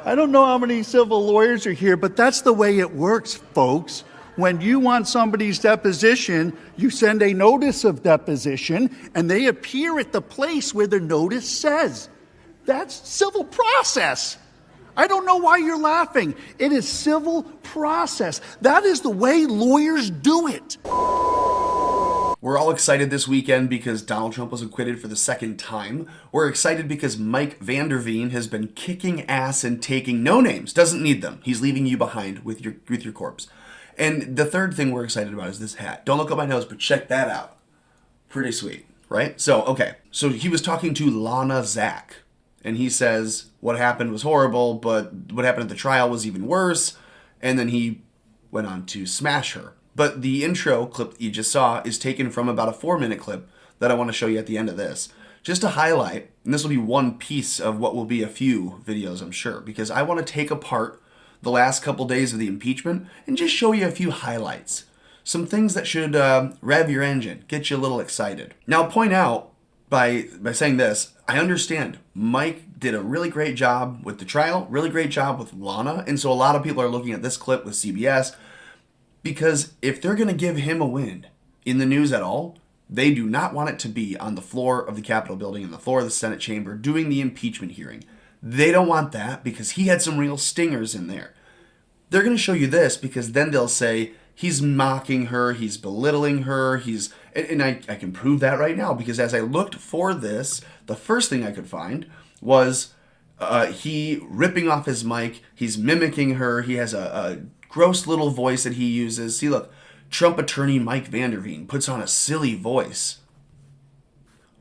I don't know how many civil lawyers are here, but that's the way it works, folks. When you want somebody's deposition, you send a notice of deposition, and they appear at the place where the notice says. That's civil process. I don't know why you're laughing. It is civil process. That is the way lawyers do it. We're all excited this weekend because Donald Trump was acquitted for the second time. We're excited because Mike Veen has been kicking ass and taking no names. Doesn't need them. He's leaving you behind with your corpse. And the third thing we're excited about is this hat. Don't look at my nose, but check that out. Pretty sweet, right? So, okay. So he was talking to Lana Zach, and he says what happened was horrible, but what happened at the trial was even worse. And then he went on to smash her. But the intro clip that you just saw is taken from about a 4-minute clip that I want to show you at the end of this. Just to highlight, and this will be one piece of what will be a few videos, I'm sure, because I want to take apart the last couple days of the impeachment and just show you a few highlights. Some things that should rev your engine, get you a little excited. Now, I'll point out by saying this, I understand Mike did a really great job with the trial, really great job with Lana, and so a lot of people are looking at this clip with CBS, because if they're going to give him a win in the news at all, they do not want it to be on the floor of the Capitol building, on the floor of the Senate chamber, doing the impeachment hearing. They don't want that because he had some real stingers in there. They're going to show you this because then they'll say he's mocking her, he's belittling her, and I can prove that right now because as I looked for this, the first thing I could find was he ripping off his mic, he's mimicking her, he has a gross little voice that he uses. See, look, Trump attorney Mike Veen puts on a silly voice.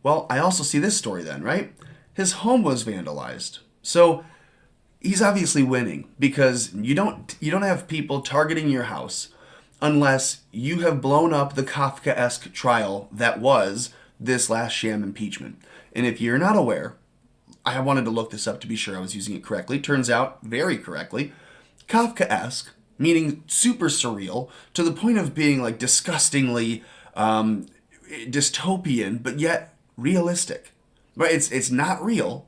Well, I also see this story then, right? His home was vandalized. So he's obviously winning because you don't have people targeting your house unless you have blown up the Kafkaesque trial that was this last sham impeachment. And if you're not aware, I wanted to look this up to be sure I was using it correctly. Turns out, very correctly, Kafkaesque, meaning super surreal, to the point of being like disgustingly dystopian, but yet realistic. Right? It's not real,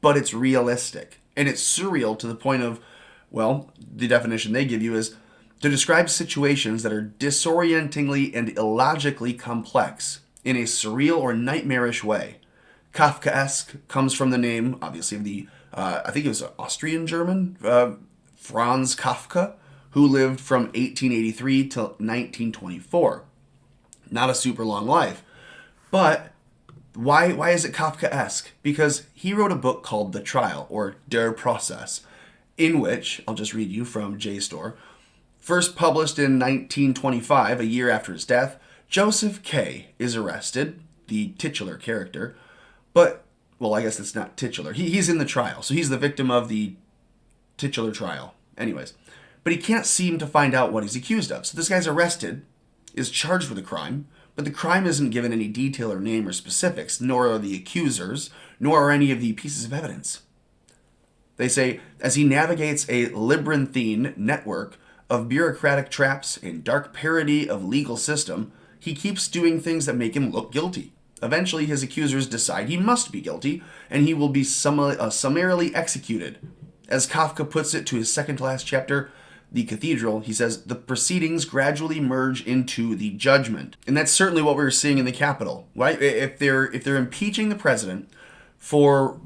but it's realistic. And it's surreal to the point of, well, the definition they give you is to describe situations that are disorientingly and illogically complex in a surreal or nightmarish way. Kafkaesque comes from the name, obviously, of the, I think it was Austrian-German, Franz Kafka, who lived from 1883 till 1924. Not a super long life. But why is it Kafkaesque? Because he wrote a book called The Trial, or Der Prozess, in which, I'll just read you from JSTOR, first published in 1925, a year after his death, Joseph K. is arrested, the titular character, but, well, I guess it's not titular. He's in the trial, so he's the victim of the titular trial. Anyways, but he can't seem to find out what he's accused of. So this guy's arrested, is charged with a crime, but the crime isn't given any detail or name or specifics, nor are the accusers, nor are any of the pieces of evidence. They say, as he navigates a labyrinthine network of bureaucratic traps and dark parody of legal system, he keeps doing things that make him look guilty. Eventually, his accusers decide he must be guilty, and he will be summarily executed. As Kafka puts it to his second-to-last chapter, The Cathedral, he says, the proceedings gradually merge into the judgment. And that's certainly what we're seeing in the Capitol, right? If they're impeaching the president for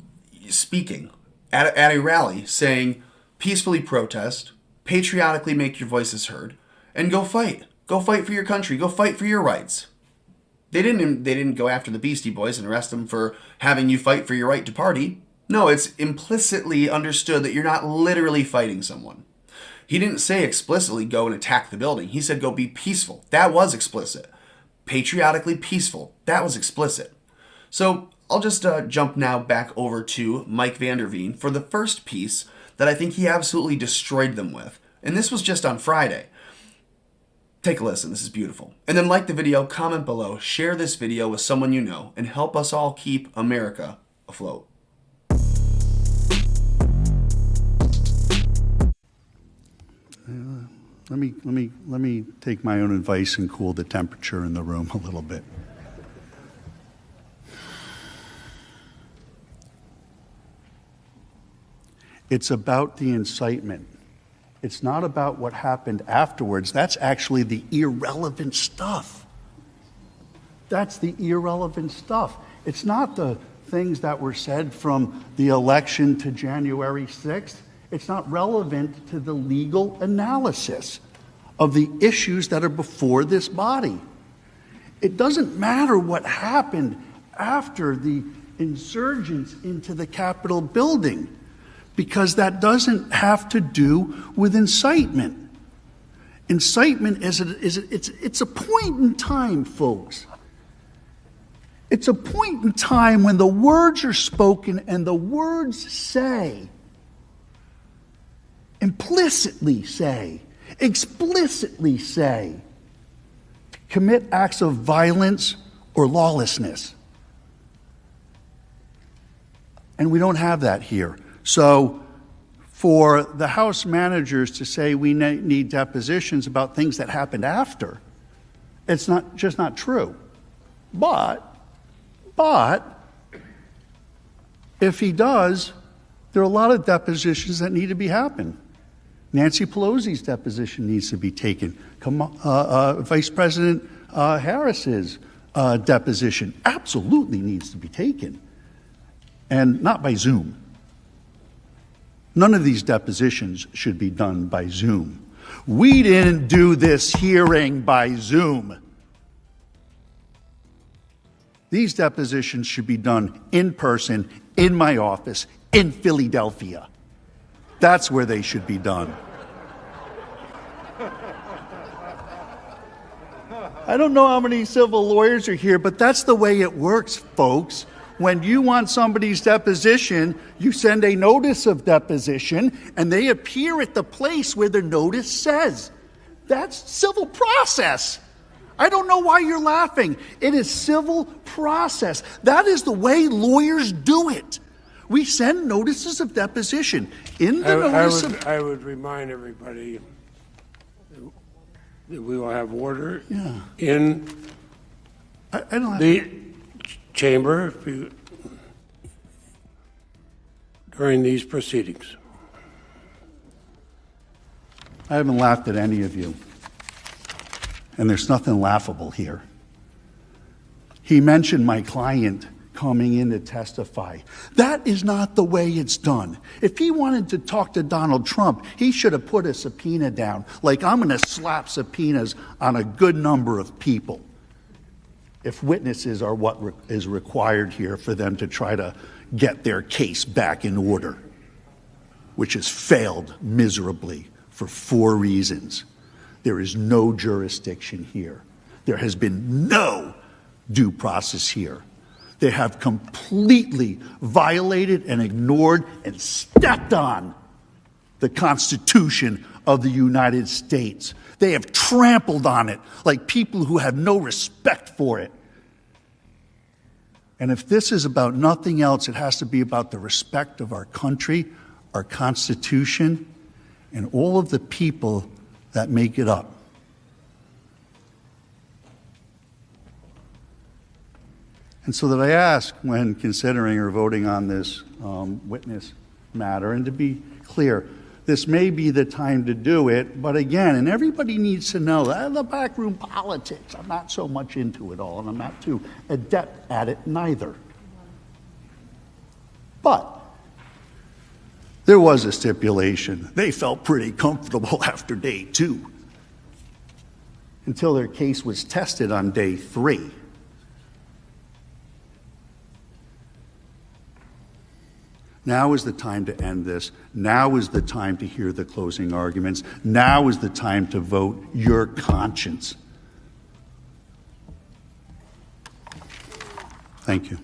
speaking at a rally saying, peacefully protest, patriotically make your voices heard, and go fight. Go fight for your country. Go fight for your rights. They didn't go after the Beastie Boys and arrest them for having you fight for your right to party. No, it's implicitly understood that you're not literally fighting someone. He didn't say explicitly go and attack the building. He said go be peaceful. That was explicit. Patriotically peaceful. That was explicit. So I'll just jump now back over to Mike Veen for the first piece that I think he absolutely destroyed them with. And this was just on Friday. Take a listen. This is beautiful. And then like the video, comment below, share this video with someone you know, and help us all keep America afloat. Let me take my own advice and cool the temperature in the room a little bit. It's about the incitement. It's not about what happened afterwards. That's actually the irrelevant stuff. That's the irrelevant stuff. It's not the things that were said from the election to January 6th. It's not relevant to the legal analysis of the issues that are before this body. It doesn't matter what happened after the insurgents into the Capitol building, because that doesn't have to do with incitement. Incitement it's a point in time, folks. It's a point in time when the words are spoken and the words say, implicitly say, explicitly say, commit acts of violence or lawlessness. And we don't have that here. So for the House managers to say we need depositions about things that happened after, it's just not true. But if he does, there are a lot of depositions that need to be happened. Nancy Pelosi's deposition needs to be taken. Vice President Harris's deposition absolutely needs to be taken, and not by Zoom. None of these depositions should be done by Zoom. We didn't do this hearing by Zoom. These depositions should be done in person, in my office, in Philadelphia. That's where they should be done. I don't know how many civil lawyers are here, but that's the way it works, folks. When you want somebody's deposition, you send a notice of deposition, and they appear at the place where the notice says. That's civil process. I don't know why you're laughing. It is civil process. That is the way lawyers do it. We send notices of deposition. In the I would remind everybody that we will have order in the chamber during these proceedings. I haven't laughed at any of you, and there's nothing laughable here. He mentioned my client coming in to testify. That is not the way it's done. If he wanted to talk to Donald Trump, he should have put a subpoena down, like I'm going to slap subpoenas on a good number of people, if witnesses are what is required here for them to try to get their case back in order, which has failed miserably for 4 reasons. There is no jurisdiction here. There has been no due process here. They have completely violated and ignored and stepped on the Constitution of the United States. They have trampled on it like people who have no respect for it. And if this is about nothing else, it has to be about the respect of our country, our Constitution, and all of the people that make it up. And so that I ask, when considering or voting on this witness matter, and to be clear, this may be the time to do it, but again, and everybody needs to know that the backroom politics, I'm not so much into it all, and I'm not too adept at it neither. But there was a stipulation. They felt pretty comfortable after day 2, until their case was tested on day 3. Now is the time to end this. Now is the time to hear the closing arguments. Now is the time to vote your conscience. Thank you.